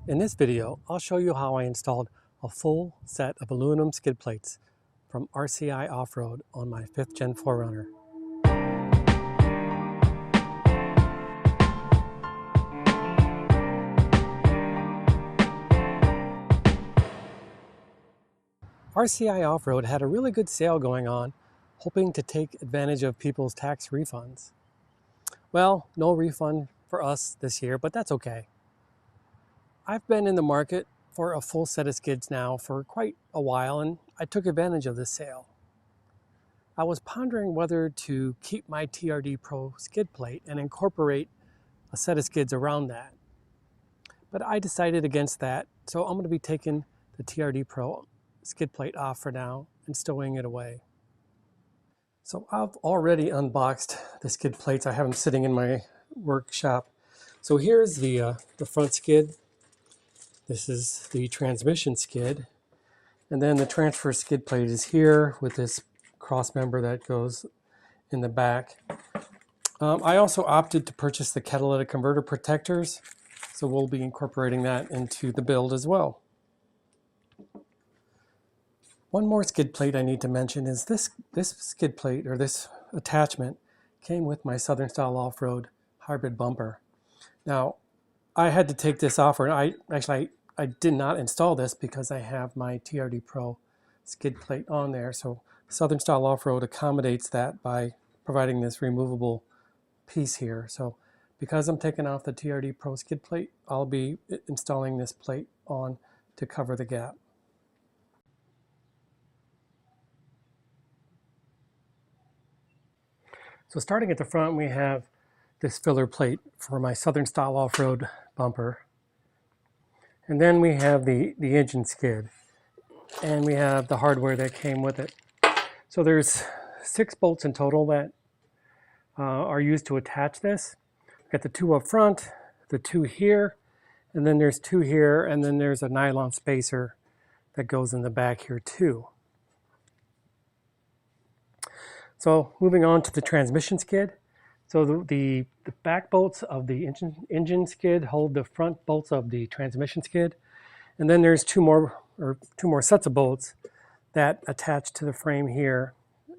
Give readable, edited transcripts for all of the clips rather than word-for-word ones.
In this video, I'll show you how I installed a full set of aluminum skid plates from RCI Off-Road on my 5th Gen 4Runner. RCI Off-Road had a really good sale going on, hoping to take advantage of people's tax refunds. Well, no refund for us this year, but that's okay. I've been in the market for a full set of skids now for quite a while, and I took advantage of this sale. I was pondering whether to keep my TRD Pro skid plate and incorporate a set of skids around that. But I decided against that, so I'm going to be taking the TRD Pro skid plate off for now and stowing it away. So I've already unboxed the skid plates. I have them sitting in my workshop. So here's the front skid. This is the transmission skid. And then the transfer skid plate is here with this cross member that goes in the back. I also opted to purchase the catalytic converter protectors, so we'll be incorporating that into the build as well. One more skid plate I need to mention is this skid plate, or this attachment, came with my Southern Style Off-Road hybrid bumper. Now, I had to take this off, or I did not install this because I have my TRD Pro skid plate on there. So Southern Style Off-Road accommodates that by providing this removable piece here. So because I'm taking off the TRD Pro skid plate, I'll be installing this plate on to cover the gap. So starting at the front, we have this filler plate for my Southern Style Off-Road bumper. And then we have the engine skid. And we have the hardware that came with it. So there's 6 bolts in total that are used to attach this. We've got the 2 up front, the 2 here, and then there's 2 here, and then there's a nylon spacer that goes in the back here too. So moving on to the transmission skid. So the back bolts of the engine skid hold the front bolts of the transmission skid. And then there's two more sets of bolts that attach to the frame here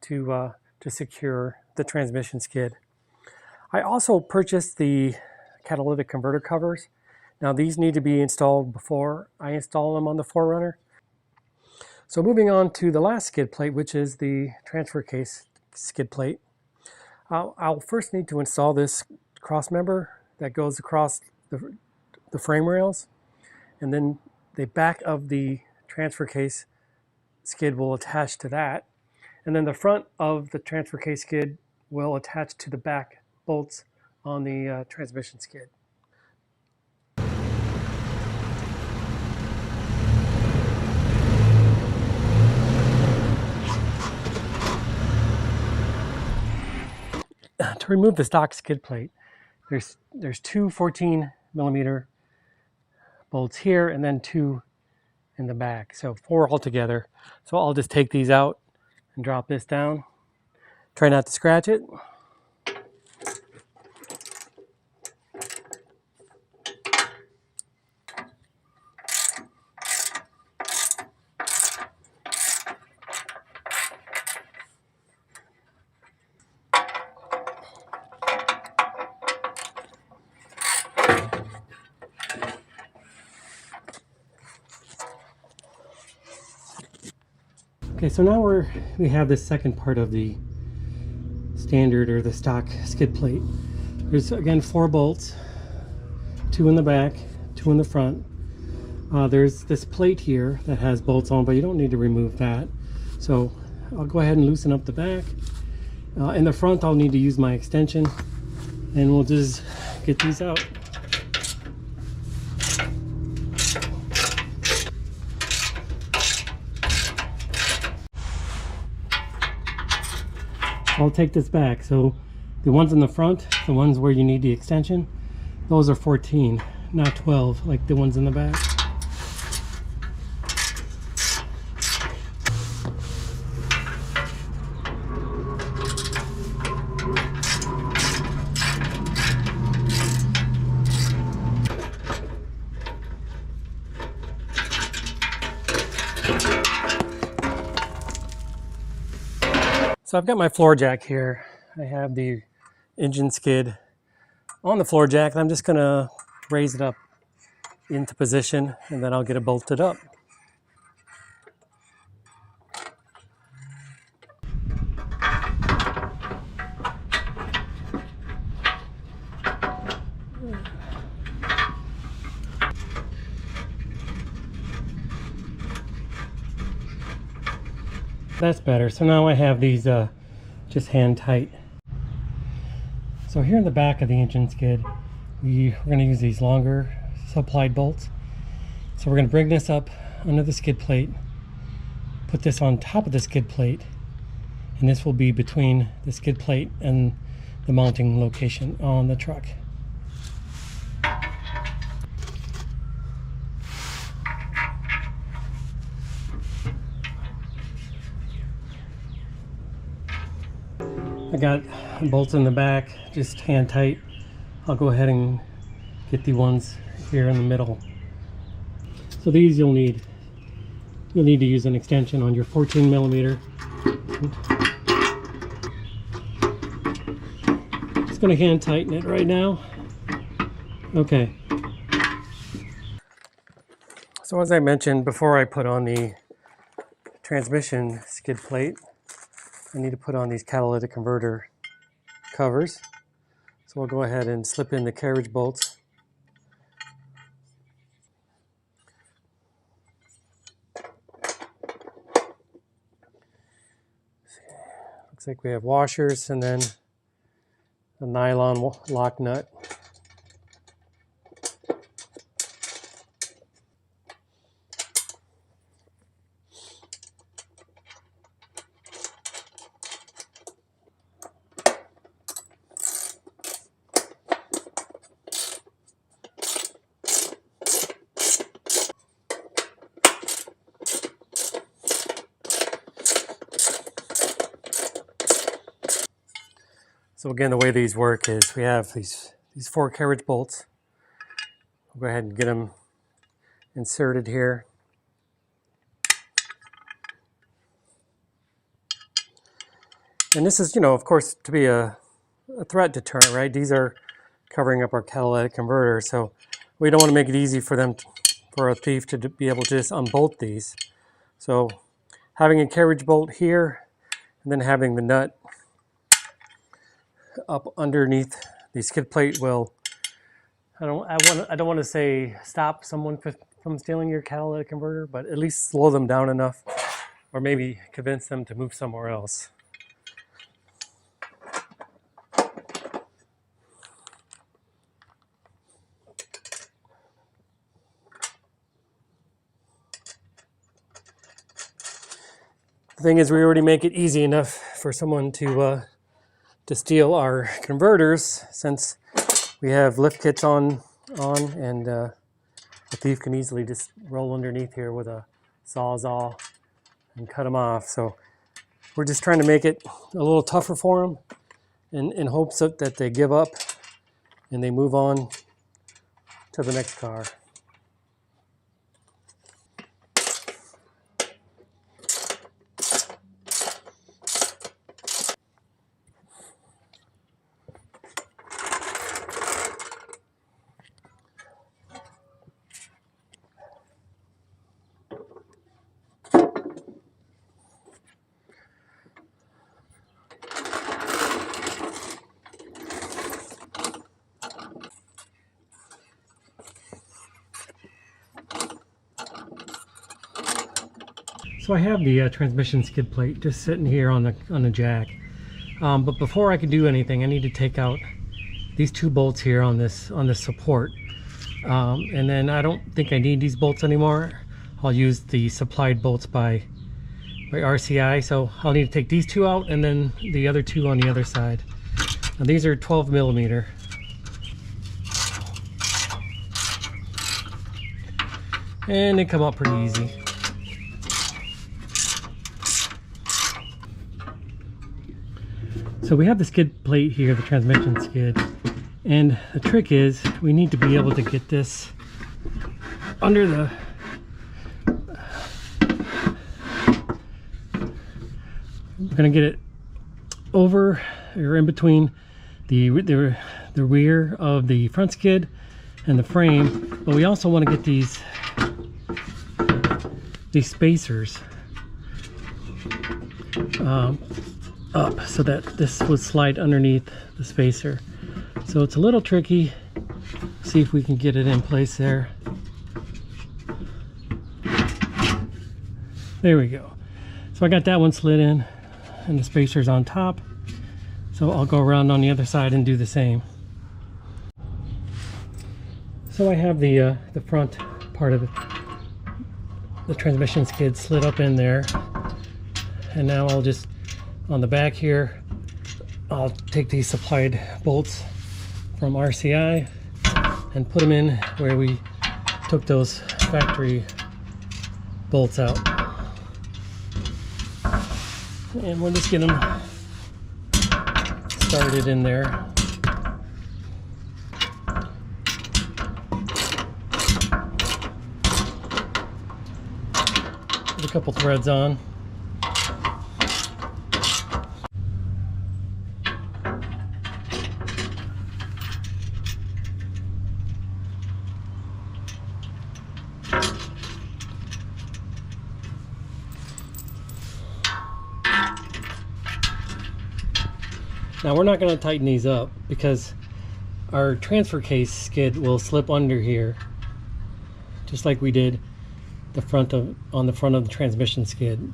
to secure the transmission skid. I also purchased the catalytic converter covers. Now these need to be installed before I install them on the 4Runner. So moving on to the last skid plate, which is the transfer case skid plate. I'll first need to install this cross member that goes across the frame rails, and then the back of the transfer case skid will attach to that, and then the front of the transfer case skid will attach to the back bolts on the transmission skid. To remove the stock skid plate, there's 2 14mm bolts here and then 2 in the back, so 4 altogether. So I'll just take these out and drop this down. Try not to scratch it. Okay, so now we have this second part of the standard or the stock skid plate. There's again 4 bolts, 2 in the back, 2 in the front. There's this plate here that has bolts on, but you don't need to remove that. So I'll go ahead and loosen up the back. In the front, I'll need to use my extension, and we'll just get these out. I'll take this back. So the ones in the front, the ones where you need the extension, those are 14, not 12 like the ones in the back. So I've got my floor jack here. I have the engine skid on the floor jack, and I'm just gonna raise it up into position, and then I'll get it bolted up. That's better. So now I have these just hand tight. So here in the back of the engine skid, we're going to use these longer supplied bolts. So we're going to bring this up under the skid plate, put this on top of the skid plate, and this will be between the skid plate and the mounting location on the truck. I got bolts in the back, just hand tight. I'll go ahead and get the ones here in the middle. So these you'll need to use an extension on your 14 millimeter. Just going to hand tighten it right now. Okay. So as I mentioned before, I put on the transmission skid plate, I need to put on these catalytic converter covers. So we'll go ahead and slip in the carriage bolts. Looks like we have washers and then a nylon lock nut. So again, the way these work is we have these 4 carriage bolts. We'll go ahead and get them inserted here. And this is, of course, to be a threat deterrent, right? These are covering up our catalytic converter, so we don't want to make it easy for a thief to be able to just unbolt these. So having a carriage bolt here, and then having the nut up underneath the skid plate will, I don't want to say stop someone from stealing your catalytic converter, but at least slow them down enough, or maybe convince them to move somewhere else. The thing is, we already make it easy enough for someone to steal our converters, since we have lift kits on and a thief can easily just roll underneath here with a sawzall and cut them off. So we're just trying to make it a little tougher for them in hopes that they give up and they move on to the next car. So I have the transmission skid plate just sitting here on the jack, but before I can do anything, I need to take out these 2 bolts here on this support, and then I don't think I need these bolts anymore. I'll use the supplied bolts by RCI, so I'll need to take these 2 out and then the other 2 on the other side. Now these are 12 millimeter. And they come out pretty easy. So we have the skid plate here, the transmission skid, and the trick is we need to be able to get this under the we're going to get it over or in between the rear of the front skid and the frame, but we also want to get these spacers up so that this would slide underneath the spacer. So it's a little tricky. See if we can get it in place there. There we go. So I got that one slid in and the spacers on top. So I'll go around on the other side and do the same. So I have the front part of it, the transmission skid, slid up in there, and now I'll just, on the back here, I'll take these supplied bolts from RCI and put them in where we took those factory bolts out. And we'll just get them started in there. Put a couple threads on. Now we're not going to tighten these up because our transfer case skid will slip under here, just like we did on the front of the transmission skid.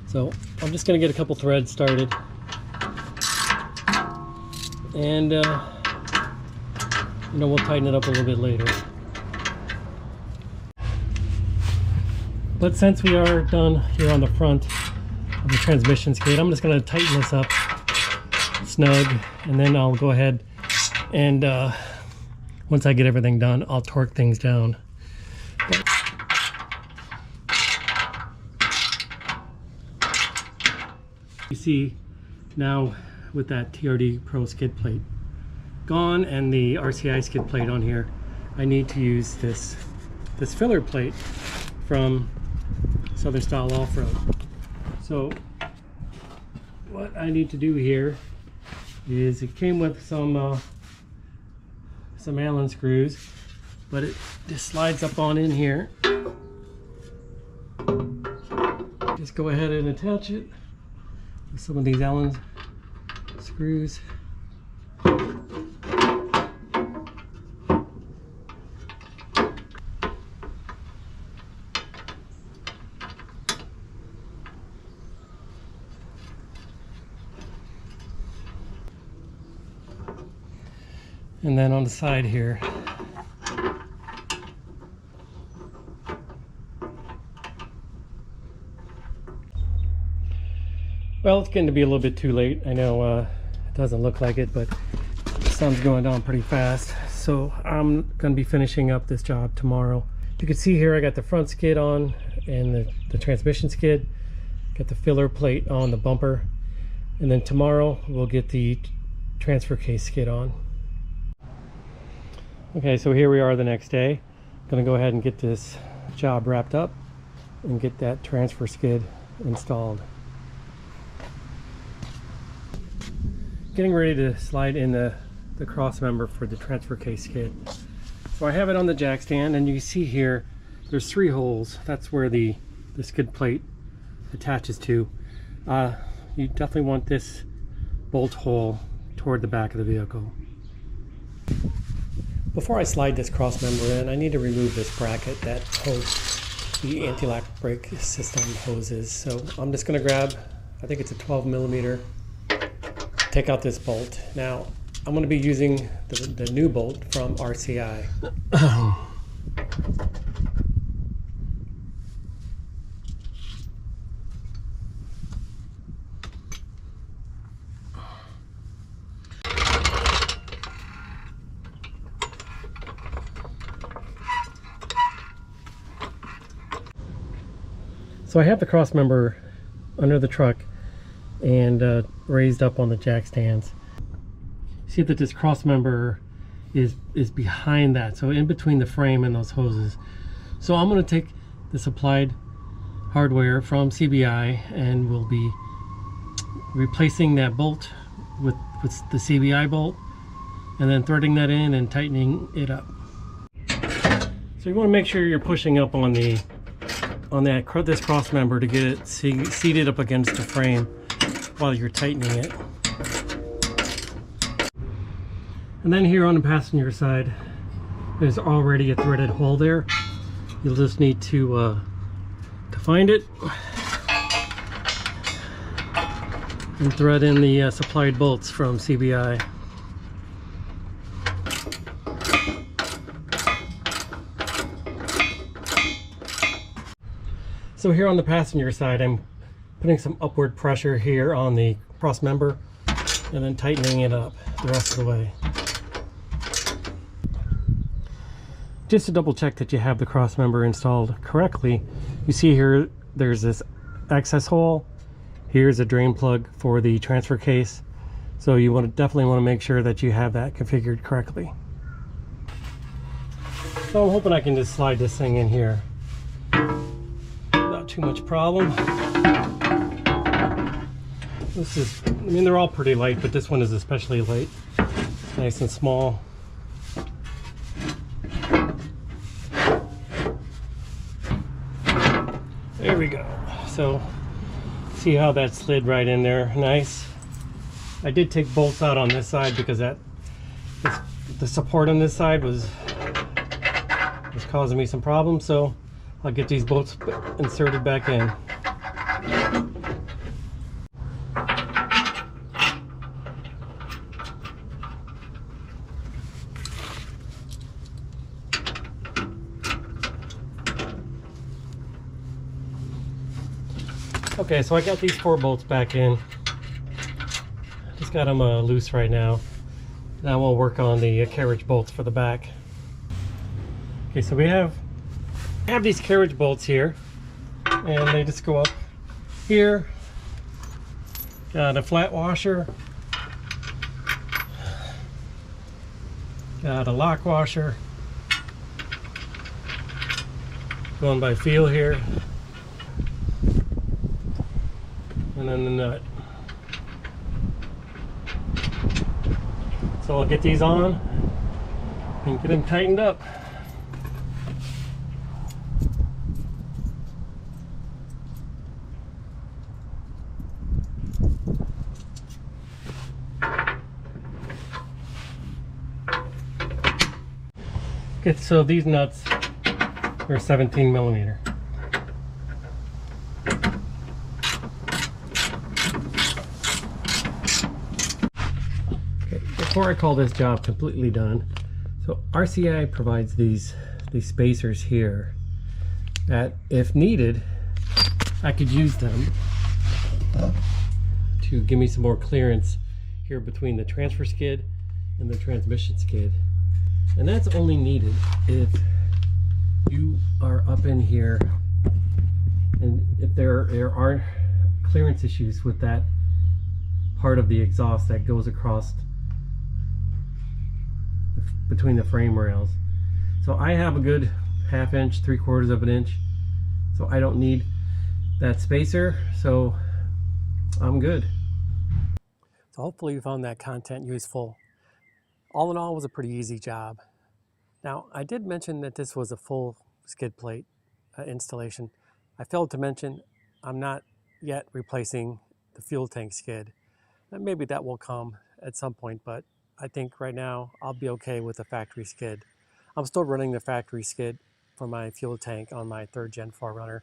So I'm just going to get a couple threads started, and we'll tighten it up a little bit later. But since we are done here on the front of the transmission skid, I'm just going to tighten this up snug, and then I'll go ahead and once I get everything done, I'll torque things down. You see now with that TRD Pro skid plate gone and the RCI skid plate on here, I need to use this filler plate from Southern Style Off-Road. So what I need to do here is, it came with some Allen screws, but it just slides up on in here. Just go ahead and attach it with some of these Allen screws. And then on the side here, well, it's getting to be a little bit too late. I know it doesn't look like it, but the sun's going down pretty fast. So I'm going to be finishing up this job tomorrow. You can see here I got the front skid on and the transmission skid. Got the filler plate on the bumper. And then tomorrow we'll get the transfer case skid on. Okay, so here we are the next day. I'm gonna go ahead and get this job wrapped up and get that transfer skid installed. Getting ready to slide in the cross member for the transfer case skid. So I have it on the jack stand, and you can see here there's 3 holes. That's where the skid plate attaches to. You definitely want this bolt hole toward the back of the vehicle. Before I slide this cross member in, I need to remove this bracket that holds the anti-lock brake system hoses. So I'm just going to grab, I think it's a 12mm, take out this bolt. Now I'm going to be using the new bolt from RCI. So I have the cross member under the truck and raised up on the jack stands. See that this cross member is behind that, so in between the frame and those hoses. So I'm going to take the supplied hardware from CBI, and we'll be replacing that bolt with the CBI bolt, and then threading that in and tightening it up. So you want to make sure you're pushing up on this cross member to get it seated up against the frame while you're tightening it. And then here on the passenger side, there's already a threaded hole there. You'll just need to find it and thread in the supplied bolts from CBI. So here on the passenger side, I'm putting some upward pressure here on the cross member and then tightening it up the rest of the way. Just to double check that you have the cross member installed correctly, you see here there's this access hole. Here's a drain plug for the transfer case. So you definitely want to make sure that you have that configured correctly. So I'm hoping I can just slide this thing in here without too much problem. This is, I mean, they're all pretty light, but this one is especially light. Nice and small. There we go. So see how that slid right in there, nice. I did take bolts out on this side because the support on this side was causing me some problems, so I'll get these bolts inserted back in. Okay, so I got these 4 bolts back in. Just got them loose right now. Now we'll work on the carriage bolts for the back. Okay, so we have these carriage bolts here, and they just go up here. Got a flat washer. Got a lock washer. Going by feel here. And then the nut. So I'll get these on and get them tightened up. Okay, so these nuts are 17 millimeter. Before I call this job completely done, so RCI provides these spacers here that, if needed, I could use them to give me some more clearance here between the transfer skid and the transmission skid. And that's only needed if you are up in here and if there are clearance issues with that part of the exhaust that goes across between the frame rails. So I have a good 1/2 inch, 3/4 of an inch, so I don't need that spacer, so I'm good. So hopefully you found that content useful. All in all, it was a pretty easy job. Now, I did mention that this was a full skid plate installation. I failed to mention I'm not yet replacing the fuel tank skid. And maybe that will come at some point, but I think right now I'll be okay with the factory skid. I'm still running the factory skid for my fuel tank on my 3rd Gen 4Runner.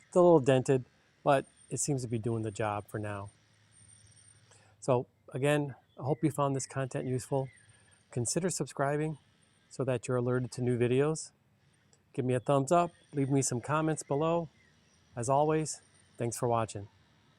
It's a little dented, but it seems to be doing the job for now. So again, I hope you found this content useful. Consider subscribing so that you're alerted to new videos. Give me a thumbs up, leave me some comments below. As always, thanks for watching.